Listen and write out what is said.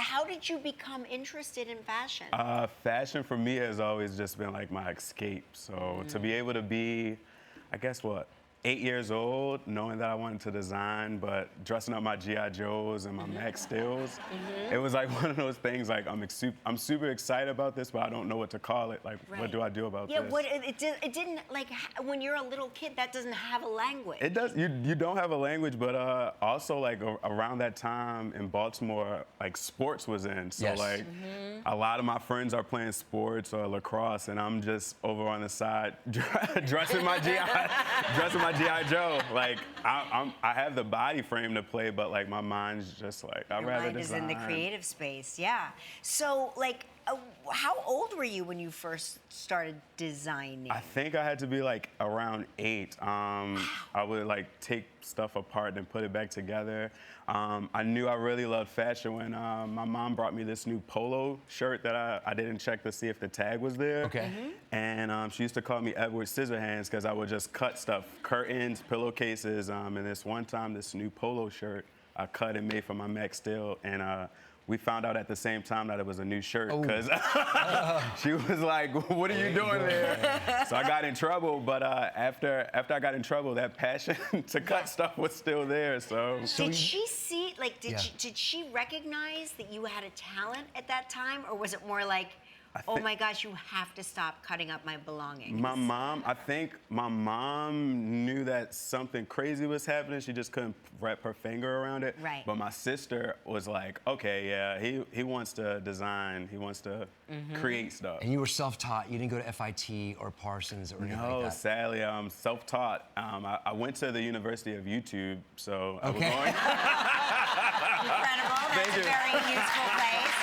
how did you become interested in fashion? Fashion for me has always just been like my escape. So to be able to be, I guess what, 8 years old, knowing that I wanted to design, but dressing up my G.I. Joes and my Max Steels, it was like one of those things like I'm super excited about this, but I don't know what to call it. Like, what do I do about yeah, this? it didn't, like, when you're a little kid, that doesn't have a language. It does. You don't have a language, but also like around that time in Baltimore, like sports was in. So like a lot of my friends are playing sports or lacrosse, and I'm just over on the side dressing my G.I. Joe. Like I have the body frame to play, but like my mind's just like I'd rather design. Your mind is in the creative space, yeah. So like, how old were you when you first started designing? I think I had to be like around 8. I would like take stuff apart and put it back together. I knew I really loved fashion when my mom brought me this new polo shirt that I didn't check to see if the tag was there. Okay. And she used to call me Edward Scissorhands because I would just cut stuff, curtains, pillowcases, and this one time, this new polo shirt I cut and made for my Max Steel, and we found out at the same time that it was a new shirt because she was like, "What are you doing there?" So I got in trouble, but after I got in trouble, that passion to cut stuff was still there. So did she see, like, did she recognize that you had a talent at that time, or was it more like, oh my gosh, you have to stop cutting up my belongings? I think my mom knew that something crazy was happening. She just couldn't wrap her finger around it. Right. But my sister was like, okay, yeah, he wants to design. He wants to create stuff. And you were self-taught. You didn't go to FIT or Parsons or anything like that? No, sadly, I'm self-taught. I went to the University of YouTube, so I was going. Incredible. That's a very useful place.